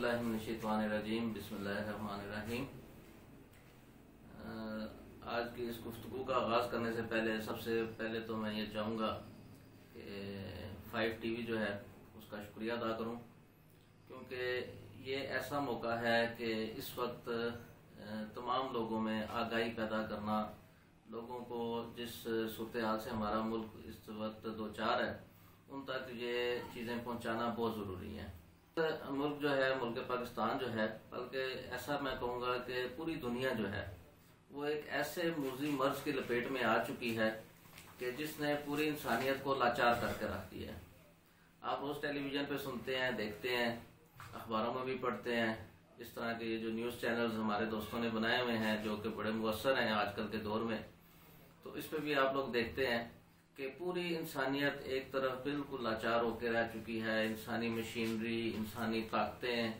औज़ुबिल्लाहिमिनश्शैतानिर्रजीम बिस्मिल्लाहिर्रहमानिर्रहीम। आज की इस गुफ्तगू का आगाज़ करने से पहले सबसे पहले तो मैं ये चाहूँगा कि 5 टीवी जो है उसका शुक्रिया अदा करूँ, क्योंकि ये ऐसा मौका है कि इस वक्त तमाम लोगों में आगाही पैदा करना, लोगों को जिस सूरत हाल से हमारा मुल्क इस वक्त दो चार है उन तक ये चीज़ें पहुँचाना बहुत ज़रूरी है। मुल्क जो है, मुल्क पाकिस्तान जो है, बल्कि ऐसा मैं कहूँगा कि पूरी दुनिया जो है वो एक ऐसे मूजी मर्ज की लपेट में आ चुकी है कि जिसने पूरी इंसानियत को लाचार करके रख दिया है। आप रोज़ टेलीविज़न पे सुनते हैं, देखते हैं, अखबारों में भी पढ़ते हैं, इस तरह के जो न्यूज़ चैनल्स हमारे दोस्तों ने बनाए हुए हैं जो कि बड़े मुअस्सर हैं आजकल के दौर में, तो इस पर भी आप लोग देखते हैं कि पूरी इंसानियत एक तरफ बिल्कुल लाचार होकर रह चुकी है। इंसानी मशीनरी, इंसानी ताकतें,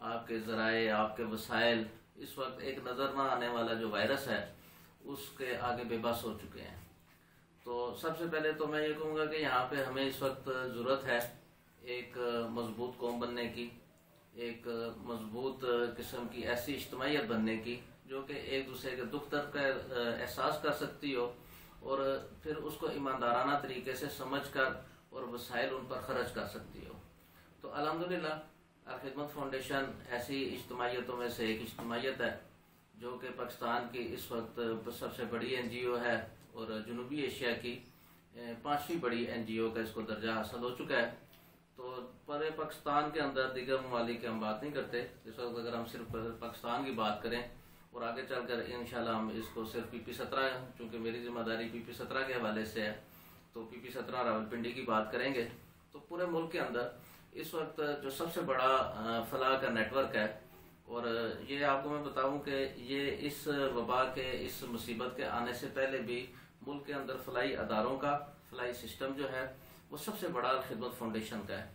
आपके ज़राए, आपके वसाइल इस वक्त एक नज़र ना आने वाला जो वायरस है उसके आगे बेबस हो चुके हैं। तो सबसे पहले तो मैं ये कहूँगा कि यहाँ पे हमें इस वक्त ज़रूरत है एक मजबूत कौम बनने की, एक मजबूत किस्म की ऐसी इज्तिमाइयत बनने की जो कि एक दूसरे के दुख दर्द का एहसास कर सकती हो और फिर उसको ईमानदाराना तरीके से समझकर और वसाइल उन पर खर्च कर सकती हो। तो अल्हम्दुलिल्लाह खिदमत फाउंडेशन ऐसी इज्तिमाइयतों में से एक इज्तिमाइयत है जो कि पाकिस्तान की इस वक्त सबसे बड़ी NGO है और जनूबी एशिया की 5वीं बड़ी NGO का इसको दर्जा हासिल हो चुका है। तो पूरे पाकिस्तान के अंदर दीगर ममालिक की हम बात नहीं करते, इस वक्त अगर हम सिर्फ पाकिस्तान की बात करें और आगे चलकर इंशाल्लाह हम इसको सिर्फ PP-17, चूँकि मेरी जिम्मेदारी PP-17 के हवाले से है, तो PP-17 रावलपिंडी की बात करेंगे। तो पूरे मुल्क के अंदर इस वक्त जो सबसे बड़ा फलाह का नेटवर्क है, और ये आपको मैं बताऊं कि ये इस वबा के, इस मुसीबत के आने से पहले भी मुल्क के अंदर फलाही अदारों का, फलाही सिस्टम जो है वो सबसे बड़ा खिदमत फाउंडेशन का है।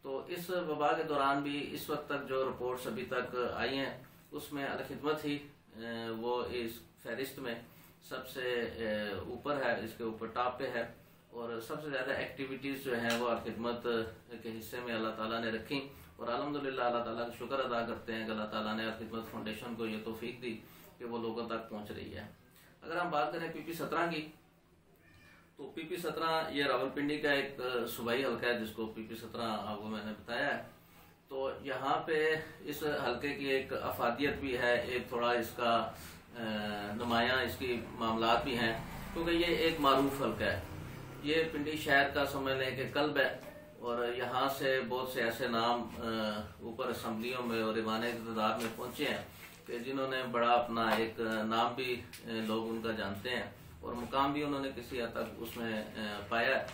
तो इस वबा के दौरान भी इस वक्त तक जो रिपोर्ट्स अभी तक आई हैं उसमें अल-खिदमत ही वो इस फहरिस्त में सबसे ऊपर है, इसके ऊपर टॉप पे है, और सबसे ज़्यादा एक्टिविटीज़ जो हैं वो अल-खिदमत के हिस्से में अल्लाह ताला ने रखी। और अल्हम्दुलिल्लाह अल्लाह ताला का शुक्र अदा करते हैं कि अल्लाह ताला ने अल-खिदमत फाउंडेशन को ये तौफीक दी कि वो लोगों तक पहुँच रही है। अगर हम बात करें PP-17 की, तो PP-17 ये रावलपिंडी का एक सूबाई हल्का है जिसको PP-17 आपको मैंने बताया है। तो यहाँ पे इस हल्के की एक अफादियत भी है, एक थोड़ा इसका नुमायाँ इसकी मामलात भी हैं, क्योंकि ये एक मारूफ हल्का है। ये पिंडी शहर का समझ लें कि कल्ब है, और यहाँ से बहुत से ऐसे नाम ऊपर असम्बलियों में और ईवान तादाद में पहुँचे हैं कि जिन्होंने बड़ा अपना एक नाम भी लोग उनका जानते हैं और मुकाम भी उन्होंने किसी हद तक उसमें पाया है।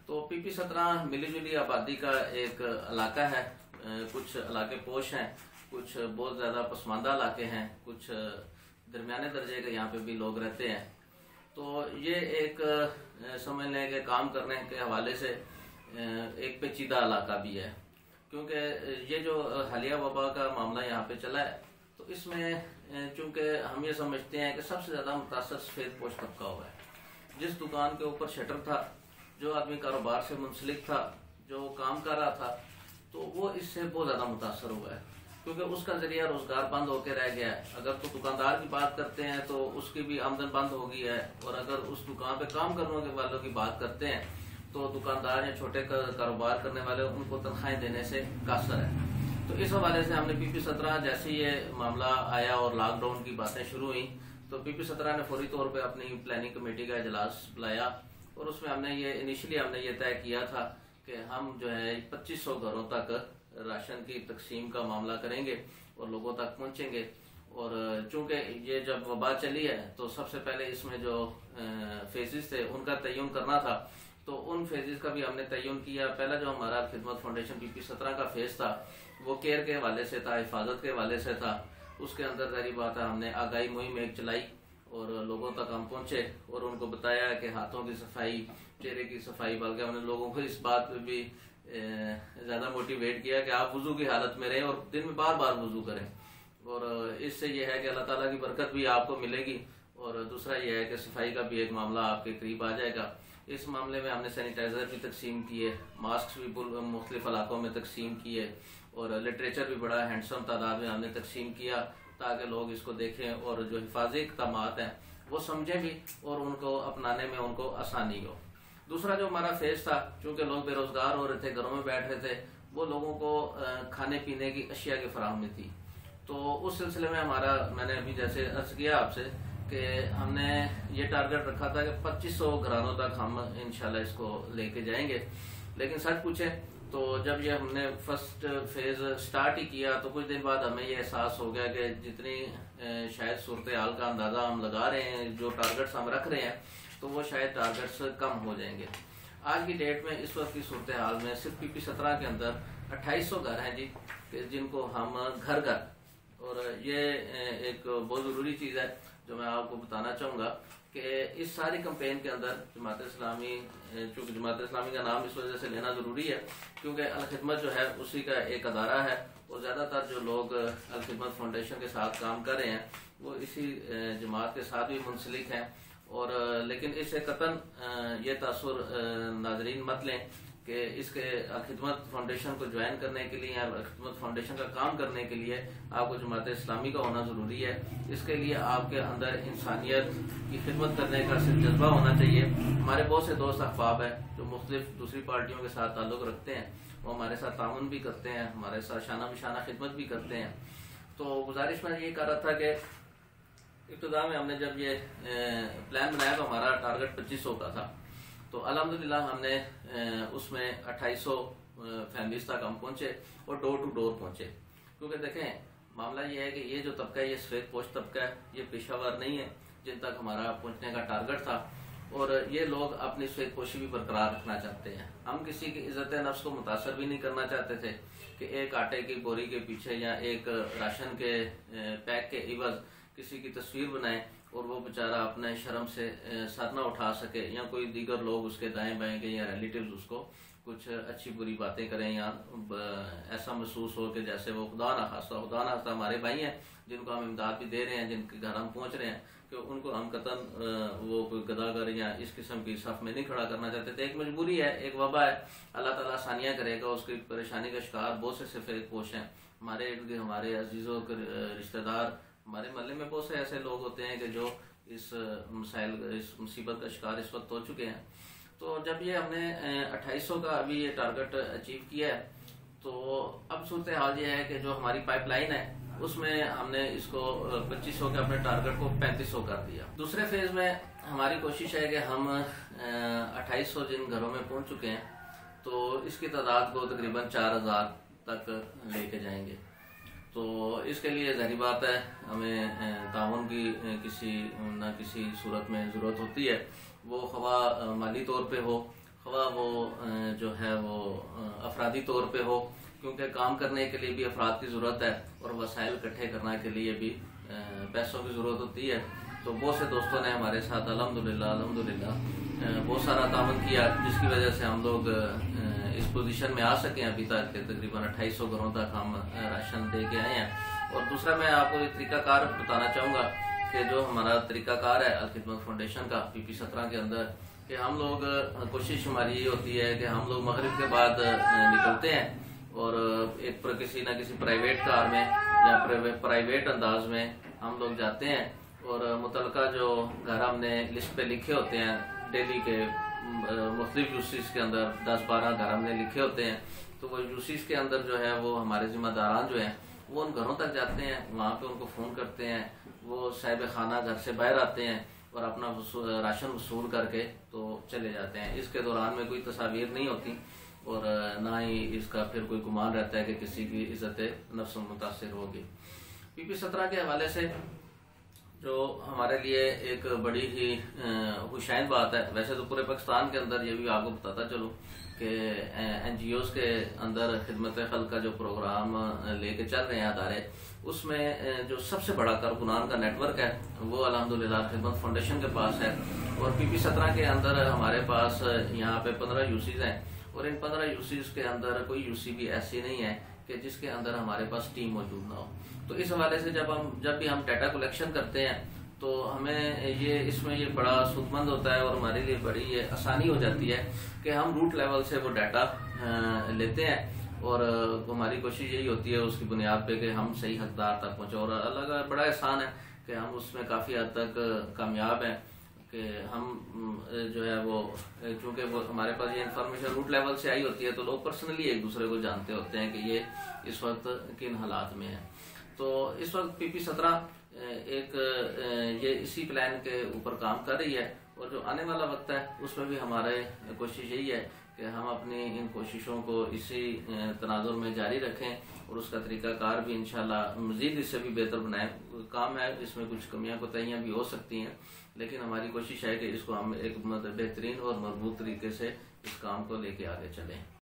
तो PP-17 मिली जुली आबादी का एक इलाका है, कुछ इलाके पोश हैं, कुछ बहुत ज़्यादा पसमानदा इलाके हैं, कुछ दरमियाने दर्जे के यहाँ पे भी लोग रहते हैं। तो ये एक समझ लें कि काम करने के हवाले से एक पेचीदा इलाका भी है, क्योंकि ये जो हालिया वबा का मामला यहाँ पे चला है तो इसमें चूँकि हम ये समझते हैं कि सबसे ज़्यादा मुतासर सफ़ेद पोश तबका हुआ है। जिस दुकान के ऊपर शटर था, जो आदमी कारोबार से मुंसलिक था, जो काम कर रहा था, तो वो इससे बहुत ज़्यादा मुतासर हुआ है, क्योंकि उसका जरिया रोजगार बंद होकर रह गया है। अगर तो दुकानदार की बात करते हैं तो उसकी भी आमदन बंद हो गई है, और अगर उस दुकान पे काम करने वालों की बात करते हैं तो दुकानदार या छोटे कारोबार करने वाले उनको तनख्वाहें देने से कासर है। तो इस हवाले से हमने PP-17 जैसे ये मामला आया और लॉकडाउन की बातें शुरू हुई तो PP-17 ने फौरी तौर पर अपनी प्लानिंग कमेटी का इजलास बुलाया, और उसमें हमने ये तय किया था कि हम जो है 2500 घरों तक राशन की तकसीम का मामला करेंगे और लोगों तक पहुंचेंगे। और चूंकि ये जब वबा चली है तो सबसे पहले इसमें जो फेजेस थे उनका तयन करना था, तो उन फेजेस का भी हमने तयन किया। पहला जो हमारा खिदमत फाउंडेशन PP-17 का फेज था वो केयर के हवाले से था, हिफाजत के हवाले से था। उसके अंदर जारी बात है हमने आगाही मुहिम एक चलाई और लोगों तक हम पहुंचे और उनको बताया कि हाथों की सफाई, चेहरे की सफाई, बल्कि हमने लोगों को इस बात पे भी ज़्यादा मोटिवेट किया कि आप वुजू की हालत में रहें और दिन में बार बार वुजू करें, और इससे यह है कि अल्लाह ताला की बरकत भी आपको मिलेगी, और दूसरा यह है कि सफाई का भी एक मामला आपके करीब आ जाएगा। इस मामले में हमने सैनिटाइज़र भी तकसीम किए, मास्क भी मुख्तलिफ इलाकों में तकसीम किए और लिटरेचर भी बड़ा हैंडसम तादाद में हमने तकसीम किया ताकि लोग इसको देखें और जो हिफाजी इक़दामात हैं वो समझें भी और उनको अपनाने में उनको आसानी हो। दूसरा जो हमारा फेज था, चूँकि लोग बेरोज़गार हो रहे थे, घरों में बैठ रहे थे, वो लोगों को खाने पीने की अशिया की फराहमी थी। तो उस सिलसिले में मैंने अभी जैसे अर्ज किया आपसे कि हमने ये टारगेट रखा था कि 2500 घरानों तक हम इंशाल्लाह इसको लेके जाएंगे। लेकिन सच पूछें तो जब ये हमने फर्स्ट फेज स्टार्ट ही किया तो कुछ दिन बाद हमें ये एहसास हो गया कि जितनी शायद सूरत हाल का अंदाज़ा हम लगा रहे हैं, जो टारगेट्स हम रख रहे हैं, तो वो शायद टारगेट्स कम हो जाएंगे। आज की डेट में इस वक्त की सूरत हाल में सिर्फ PP17 के अंदर 2800 घर हैं जी, जिनको हम घर, और ये एक बहुत ज़रूरी चीज़ है जो मैं आपको बताना चाहूँगा कि इस सारी कैंपेन के अंदर जमात इस्लामी, चूँकि जमात इस्लामी का नाम इस वजह से लेना ज़रूरी है क्योंकि अल खिदमत जो है उसी का एक अदारा है और ज़्यादातर जो लोग अल खिदमत फाउंडेशन के साथ काम कर रहे हैं वो इसी जमात के साथ भी मुंसलिक हैं। और लेकिन इससे कतन ये तासुर नाजरीन मत लें कि इसके अल खिदमत फाउंडेशन को ज्वाइन करने के लिए या अल खिदमत फाउंडेशन का काम करने के लिए आपको जमात इस्लामी का होना ज़रूरी है। इसके लिए आपके अंदर इंसानियत की खिदमत करने का सिर्फ जज्बा होना चाहिए। हमारे बहुत से दोस्त अहबाब हैं जो मुख्तलिफ दूसरी पार्टियों के साथ ताल्लुक़ रखते हैं, वो हमारे साथ ताउन भी करते हैं, हमारे साथ शाना बिशाना खिदमत भी करते हैं। तो गुजारिश में ये कर रहा था कि इब्तिदा में हमने जब ये प्लान बनाया तो हमारा टारगेट 2500 का था, तो अल्हम्दुलिल्लाह हमने उसमें 2800 फैमिलीज तक हम पहुंचे और डोर टू डोर पहुंचे। क्योंकि देखें मामला ये है कि ये जो तबका है, ये सफेद पोश तबका है, ये पेशावर नहीं है जिन तक हमारा पहुंचने का टारगेट था, और ये लोग अपनी सफेद पोशी भी बरकरार रखना चाहते हैं। हम किसी की इज्जत नफ्स को मुतासर भी नहीं करना चाहते थे कि एक आटे की बोरी के पीछे या एक राशन के पैक के इवज किसी की तस्वीर बनाए और वो बेचारा अपने शर्म से सर ना उठा सके, या कोई दीगर लोग उसके दाएं बाएं के या रिलेटिव्स उसको कुछ अच्छी बुरी बातें करें या ऐसा महसूस हो कि जैसे वो खुदा ना खास्ता हमारे भाई हैं जिनको हम इमदाद भी दे रहे हैं, जिनके घर हम पहुंच रहे हैं, कि उनको हम कतन वो कोई गदागर या इस किस्म की सफ में नहीं खड़ा करना चाहते थे। एक मजबूरी है, एक वबा है, अल्लाह ताला आसानियाँ करेगा। उसकी परेशानी का शिकार बहुत से सफ़ेद पोश हैं हमारे इर्द गिर्द, हमारे अजीज़ों के रिश्तेदार, हमारे महल्ले में बहुत से ऐसे लोग होते हैं कि जो इस मुसीबत का शिकार इस वक्त हो चुके हैं। तो जब ये हमने 2800 का अभी ये टारगेट अचीव किया है, तो अब सूरत हाल ये है कि जो हमारी पाइपलाइन है उसमें हमने इसको 2500 के अपने टारगेट को 3500 कर दिया। दूसरे फेज में हमारी कोशिश है कि हम 2800 जिन घरों में पहुंच चुके हैं तो इसकी तादाद को तकरीबन 4000 तक लेके जाएंगे। तो इसके लिए ज़ाहिर बात है हमें ताउन की किसी न किसी सूरत में ज़रूरत होती है, वो खवा माली तौर पे हो, खवा वो जो है वो अफरादी तौर पे हो, क्योंकि काम करने के लिए भी अफराद की ज़रूरत है और वसाइल इकट्ठे करने के लिए भी पैसों की ज़रूरत होती है। तो बहुत से दोस्तों ने हमारे साथ अल्हम्दुलिल्लाह बहुत सारा ताउन किया, जिसकी वजह से हम लोग इस पोजीशन में आ सके। अभी तक तकरीबन 2800 घरों तक हम राशन दे के आए हैं। और दूसरा मैं आपको एक तरीकाकार बताना चाहूँगा कि जो हमारा तरीकाकार है अल खिदमत फाउंडेशन का PP17 के अंदर, कि हम लोग कोशिश हमारी ये होती है कि हम लोग मगरिब के बाद निकलते हैं और एक किसी न किसी प्राइवेट कार में या प्राइवेट अंदाज में हम लोग जाते हैं और मुतलका जो घर हमने लिस्ट पे लिखे होते हैं डेली के मुख्तलिफ यूसीज के अंदर 10-12 घर हमने लिखे होते हैं, तो वो यूसीज के अंदर जो है वो हमारे जिम्मेदारान जो हैं वो उन घरों तक जाते हैं, वहाँ पे उनको फ़ोन करते हैं, वो साहिब खाना घर से बाहर आते हैं और अपना राशन वसूल करके तो चले जाते हैं। इसके दौरान में कोई तस्वीर नहीं होती और ना ही इसका फिर कोई गुमान रहता है कि किसी की इज्जत नफ्स मुतासिर होगी। PP17 के हवाले से जो हमारे लिए एक बड़ी ही खुशाइन बात है, वैसे तो पूरे पाकिस्तान के अंदर ये भी आपको बताता चलूँ कि NGOs के अंदर खिदमत खल्क का जो प्रोग्राम लेके चल रहे हैं अदारे, उसमें जो सबसे बड़ा कारकुनान का नेटवर्क है वो अल्हम्दुलिल्लाह खिदमत फाउंडेशन के पास है। और PP17 के अंदर हमारे पास यहाँ पे 15 यूसीज हैं और इन 15 यूसीज के अंदर कोई यूसी भी ऐसी नहीं है कि जिसके अंदर हमारे पास टीम मौजूद ना हो। तो इस हवाले से जब भी हम डाटा कलेक्शन करते हैं तो हमें ये इसमें ये बड़ा सूदमंद होता है और हमारे लिए बड़ी ये आसानी हो जाती है कि हम रूट लेवल से वो डाटा लेते हैं और हमारी कोशिश यही होती है उसकी बुनियाद पे कि हम सही हकदार तक पहुंचे। और अलग बड़ा एहसान है कि हम उसमें काफ़ी हद तक कामयाब हैं कि हम जो है वो चूँकि वो हमारे पास ये इन्फॉर्मेशन रूट लेवल से आई होती है तो लोग पर्सनली एक दूसरे को जानते होते हैं कि ये इस वक्त किन हालात में है। तो इस वक्त PP17 एक ये इसी प्लान के ऊपर काम कर रही है और जो आने वाला वक्त है उसमें भी हमारे कोशिश यही है कि हम अपनी इन कोशिशों को इसी तनाजुर में जारी रखें और उसका तरीकाकार भी इंशाल्लाह मजीद इससे भी बेहतर बनाएं। काम है इसमें कुछ कमियां कोताहियां भी हो सकती हैं, लेकिन हमारी कोशिश है कि इसको हम एक बेहतरीन और मजबूत तरीके से इस काम को लेके आगे चलें।